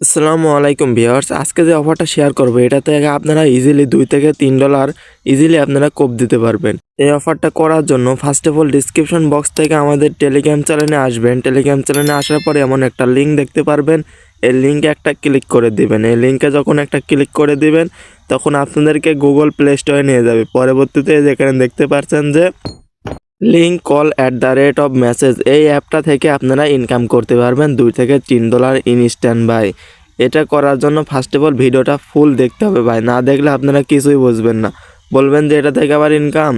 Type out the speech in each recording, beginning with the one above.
আসসালামু আলাইকুম ভিউয়ার্স, আজকে যে অফারটা শেয়ার করবো এটা থেকে আপনারা ইজিলি $2 থেকে $3 ইজিলি আপনারা কোপ দিতে পারবেন। এই অফারটা করার জন্য first of all description box থেকে আমাদের টেলিগ্রাম চ্যানেলে আসবেন। টেলিগ্রাম চ্যানেলে আসার পরে এমন একটা লিঙ্ক দেখতে পারবেন, এই লিঙ্কে একটা ক্লিক করে দিবেন। এই লিঙ্কে যখন একটা ক্লিক করে দিবেন তখন আপনাদেরকে গুগল প্লে স্টোরে নিয়ে যাবে। পরবর্তীতে যেখানে দেখতে পাচ্ছেন যে লিঙ্ক কল @মেসেজ, এই অ্যাপটা থেকে আপনারা ইনকাম করতে পারবেন $2 থেকে $3 ইনস্ট্যান্ট ভাই। এটা করার জন্য ফার্স্ট অফ অল ভিডিওটা ফুল দেখতে হবে ভাই, না দেখলে আপনারা কিছুই বুঝবেন না, বলবেন যে এটা থেকে আবার ইনকাম।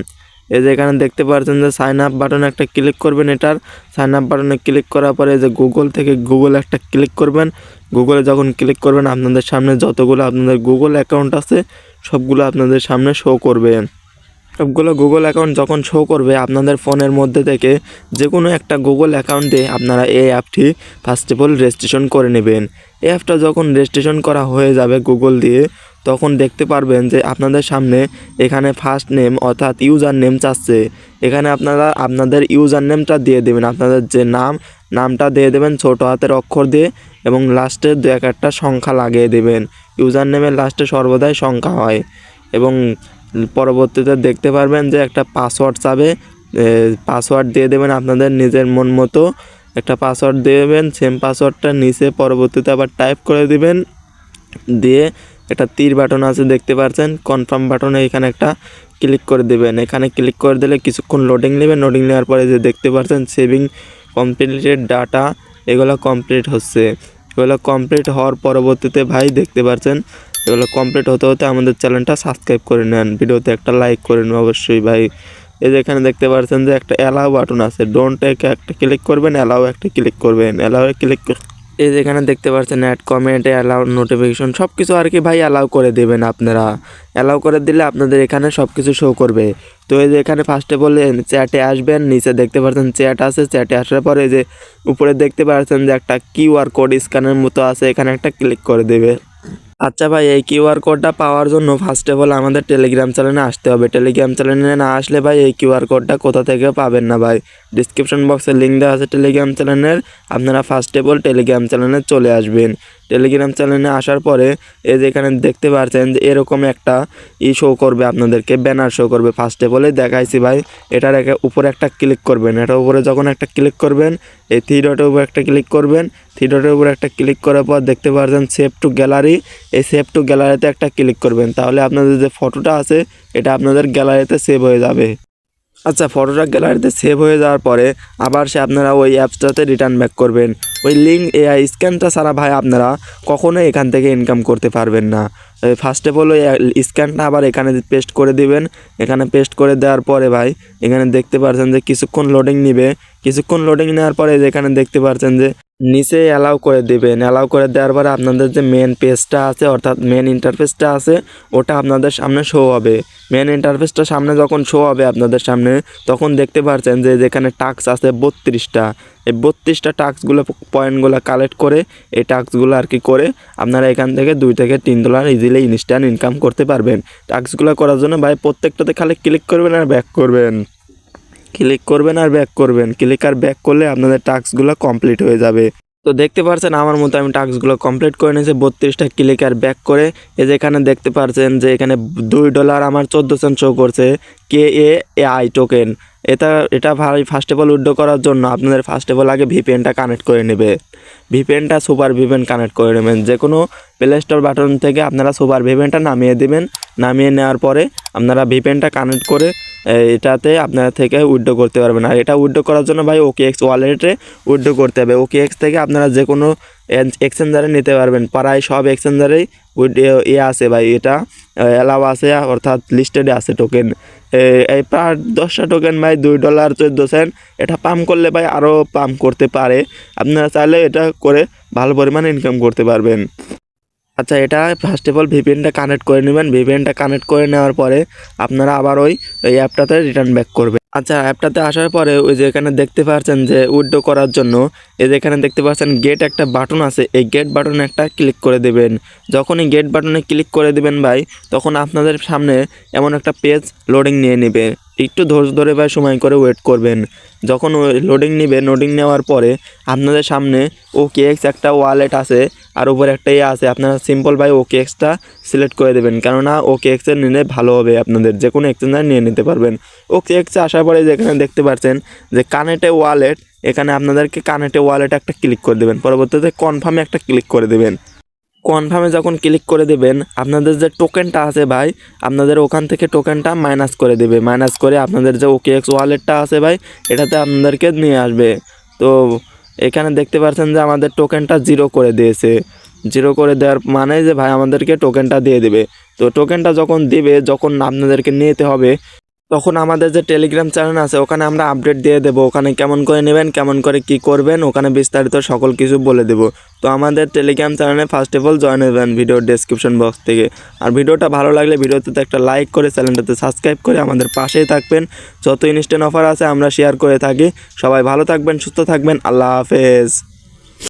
এই যে এখানে দেখতে পাচ্ছেন যে সাইন আপ বাটনে একটা ক্লিক করবেন, এটার সাইন আপ বাটনে ক্লিক করার পরে যে গুগল থেকে গুগল একটা ক্লিক করবেন। গুগলে যখন ক্লিক করবেন আপনাদের সামনে যতগুলো আপনাদের গুগল অ্যাকাউন্ট আছে সবগুলো আপনাদের সামনে শো করবে। সবগুলো গুগল অ্যাকাউন্ট যখন শো করবে আপনাদের ফোনের মধ্যে থেকে যে কোনো একটা গুগল অ্যাকাউন্টে আপনারা এই অ্যাপটি ফার্স্ট অফ অল রেজিস্ট্রেশন করে নেবেন। এই অ্যাপটা যখন রেজিস্ট্রেশন করা হয়ে যাবে গুগল দিয়ে, তখন দেখতে পারবেন যে আপনাদের সামনে এখানে ফার্স্ট নেম অর্থাৎ ইউজার নেম চাচ্ছে। এখানে আপনারা আপনাদের ইউজার নেমটা দিয়ে দেবেন, আপনাদের যে নামটা দিয়ে দেবেন ছোট হাতের অক্ষর দিয়ে, এবং লাস্টে দু একটা সংখ্যা লাগিয়ে দেবেন। ইউজার নেমের লাস্টে সর্বদাই সংখ্যা হয়। এবং পরবর্তীতে দেখতে পারবেন যে একটা পাসওয়ার্ড চাবে, পাসওয়ার্ড দিয়ে দেবেন আপনাদের নিজের মন মতো একটা পাসওয়ার্ড দেবেন। সেম পাসওয়ার্ডটা নিচে পরবর্তীতে আবার টাইপ করে দিবেন, দিয়ে একটা তীর বাটন আছে দেখতে পাচ্ছেন, কনফার্ম বাটনে এখানে একটা ক্লিক করে দেবেন। এখানে ক্লিক করে দিলে কিছুক্ষণ লোডিং নেবেন। লোডিং নেওয়ার পরে যে দেখতে পাচ্ছেন সেভিং কমপ্লিটেড ডাটা, এগুলো কমপ্লিট হচ্ছে। এগুলো কমপ্লিট হওয়ার পরবর্তীতে ভাই দেখতে পাচ্ছেন এগুলো কমপ্লিট হতে হতে আমাদের চ্যানেলটা সাবস্ক্রাইব করে নেন, ভিডিওতে একটা লাইক করে নেন অবশ্যই ভাই। এই যে এখানে দেখতে পাচ্ছেন যে একটা অ্যালাউ বাটন আছে, ডোন্ট একটা ক্লিক করবেন, অ্যালাউ একটা ক্লিক করবেন, অ্যালাউ ক্লিক। এই যে এখানে দেখতে পাচ্ছেন অ্যাড কমেন্ট, অ্যালাউ নোটিফিকেশন সব কিছু আর কি ভাই অ্যালাউ করে দেবেন আপনারা। অ্যালাউ করে দিলে আপনাদের এখানে সব কিছু শো করবে। তো এই যে এখানে ফার্স্টে বলে চ্যাটে আসবেন, নিচে দেখতে পাচ্ছেন চ্যাট আছে, চ্যাটে আসার পরে যে উপরে দেখতে পাচ্ছেন যে একটা কিউআর কোড স্ক্যানের মতো আছে, এখানে একটা ক্লিক করে দেবে। আচ্ছা ভাই, এই কিউআর কোডটা পাওয়ার জন্য ফার্স্ট অফ অল আমাদের টেলিগ্রাম চ্যানেলে আসতে হবে। টেলিগ্রাম চ্যানেলে না আসলে ভাই এই কিউআর কোডটা কোথা থেকে পাবেন না ভাই। ডিসক্রিপশন বক্সে লিঙ্ক দেওয়া আছে টেলিগ্রাম চ্যানেলের, আপনারা ফার্স্ট অফ অল টেলিগ্রাম চ্যানেলে চলে আসবেন। টেলিগ্রাম চ্যানেলে আসার পরে এই যে এখানে দেখতে পাচ্ছেন যে এরকম একটা শো করবে, আপনাদেরকে ব্যানার শো করবে। ফার্স্ট অফ অলে দেখাইছি ভাই, এটার উপরে একটা ক্লিক করবেন। এটার উপরে যখন একটা ক্লিক করবেন, এই থ্রি ডটের উপর একটা ক্লিক করবেন। থ্রি ডটের উপর একটা ক্লিক করার পর দেখতে পাচ্ছেন সেভ টু গ্যালারি, এই সেভ টু গ্যালারিতে একটা ক্লিক করবেন। তাহলে আপনাদের যে ফটোটা আছে এটা আপনাদের গ্যালারিতে সেভ হয়ে যাবে। আচ্ছা, ফটোটা গ্যালারিতে সেভ হয়ে যাওয়ার পরে আবার আপনারা ওই অ্যাপসটাতে রিটার্ন ব্যাক করবেন। ওই লিঙ্ক এআই স্ক্যানটা ছাড়া ভাই আপনারা কখনোই এখান থেকে ইনকাম করতে পারবেন না। ফার্স্ট অফ অল ওই স্ক্যানটা আবার এখানে পেস্ট করে দিবেন। এখানে পেস্ট করে দেওয়ার পরে ভাই এখানে দেখতে পাচ্ছেন যে কিছুক্ষণ লোডিং নিবে। কিছুক্ষণ লোডিং নেওয়ার পরে যেখানে দেখতে পাচ্ছেন যে নিচে অ্যালাউ করে দেবেন। অ্যালাউ করে দেওয়ার পরে আপনাদের যে মেন পেজটা আছে অর্থাৎ মেন ইন্টারফেসটা আছে ওটা আপনাদের সামনে শো হবে। মেন ইন্টারফেসটা সামনে যখন শো হবে আপনাদের সামনে, তখন দেখতে পাচ্ছেন যে যেখানে টাস্ক আছে 32টা, এই 32টা টাস্কগুলো পয়েন্টগুলো কালেক্ট করে এই টাস্কগুলো আর কি করে আপনারা এখান থেকে $2 থেকে $3 ইজিলি ইনস্ট্যান্ট ইনকাম করতে পারবেন। টাস্কগুলো করার জন্য ভাই প্রত্যেকটাতে খালি ক্লিক করবেন আর ব্যাক করবেন, ক্লিক করবেন আর ব্যাক করবেন। ক্লিক আর ব্যাক করলে আপনাদের টাস্কগুলো কমপ্লিট হয়ে যাবে। তো দেখতে পাচ্ছেন আমার মতো আমি টাস্কগুলো কমপ্লিট করে নিয়েছি 32টা ক্লিক আর ব্যাক করে। এই যে এখানে দেখতে পাচ্ছেন যে এখানে $2 আমার 14 সেন্ট শো করছে KAI টোকেন। এটা ভাই ফার্স্ট অফ অল উইথড্র করার জন্য আপনাদের ফার্স্ট অফ অল আগে ভিপিএনটা কানেক্ট করে নেবে। ভিপিএনটা সুপার ভিপিএন কানেক্ট করে নেবেন। যে কোনো প্লে স্টোর বাটন থেকে আপনারা সুপার ভিপিএনটা নামিয়ে দেবেন। নামিয়ে নেওয়ার পরে আপনারা ভিপিএনটা কানেক্ট করে এটাতে আপনারা থেকে উইথড্র করতে পারবেন। আর এটা উইথড্র করার জন্য ভাই OKX ওয়ালেটে উইথড্র করতে হবে। OKX থেকে আপনারা যে কোনো এক্সচেঞ্জারে নিতে পারবেন, প্রায় সব এক্সচেঞ্জারেই আছে ভাই, এটা অ্যালাউ আছে অর্থাৎ লিস্টেডে আছে টোকেন। এই প্রায় 10টা টোকেন ভাই $2.14। এটা পাম্প করলে ভাই আরও পাম্প করতে পারে, আপনারা চাইলে এটা করে ভালো পরিমাণে ইনকাম করতে পারবেন। আচ্ছা, এটা ফার্স্ট অফ অল ভিপিএনটা কানেক্ট করে নেবেন। ভিপিএনটা কানেক্ট করে নেওয়ার পরে আপনারা আবার ওই অ্যাপটাতে রিটার্ন ব্যাক করবেন। আচ্ছা, অ্যাপটাতে আসার পরে ওই যে এখানে দেখতে পাচ্ছেন যে উইথড্র করার জন্য এই যে এখানে দেখতে পাচ্ছেন গেট একটা বাটন আছে, এই গেট বাটনে একটা ক্লিক করে দেবেন। যখনই গেট বাটনে ক্লিক করে দেবেন ভাই, তখন আপনাদের সামনে এমন একটা পেজ লোডিং নিয়ে নেবে। একটু ধৈর্য ধরে ভাই সময় করে ওয়েট করবেন। যখন লোডিং নিবে, লোডিং নেওয়ার পরে আপনাদের সামনে OKX একটা ওয়ালেট আছে আর উপরে একটা আছে, আপনারা সিম্পল ভাই OKXটা সিলেক্ট করে দেবেন, কেননা OKX এর নিলে ভালো হবে, আপনাদের যে কোনো এক্সচেঞ্জার নিয়ে নিতে পারবেন। OKX আসার পরে যেখানে দেখতে পাচ্ছেন যে কানেক্টে ওয়ালেট, এখানে আপনাদেরকে কানেক্টে ওয়ালেট একটা ক্লিক করে দেবেন, পরবর্তীতে কনফার্মে একটা ক্লিক করে দেবেন। কনফার্মে যখন ক্লিক করে দেবেন আপনাদের যে টোকেনটা আছে ভাই, আপনাদের ওখান থেকে টোকেনটা মাইনাস করে দেবে, মাইনাস করে আপনাদের যে OKX ওয়ালেটটা আছে ভাই এটাতে আপনাদেরকে নিয়ে আসবে। তো এখানে দেখতে পাচ্ছেন যে আমাদের টোকেনটা জিরো করে দিয়েছে। জিরো করে দেওয়ার মানে যে ভাই আমাদেরকে টোকেনটা দিয়ে দেবে। তো টোকেনটা যখন দিবে, যখন আপনাদেরকে নিতে হবে, তখন আমাদের যে টেলিগ্রাম চ্যানেল আছে ওখানে আমরা আপডেট দিয়ে দেবো, ওখানে কেমন করে নেবেন, কেমন করে কি করবেন, ওখানে বিস্তারিত সকল কিছু বলে দেবো। তো আমাদের টেলিগ্রাম চ্যানেলে ফার্স্ট অফ অল জয়েন হবেন ভিডিওর ডেসক্রিপশন বক্স থেকে। আর ভিডিওটা ভালো লাগলে ভিডিওতে একটা লাইক করে চ্যানেলটাতে সাবস্ক্রাইব করে আমাদের পাশেই থাকবেন। যত ইনস্ট্যান্ট অফার আছে আমরা শেয়ার করে থাকি। সবাই ভালো থাকবেন, সুস্থ থাকবেন, আল্লাহ হাফেজ।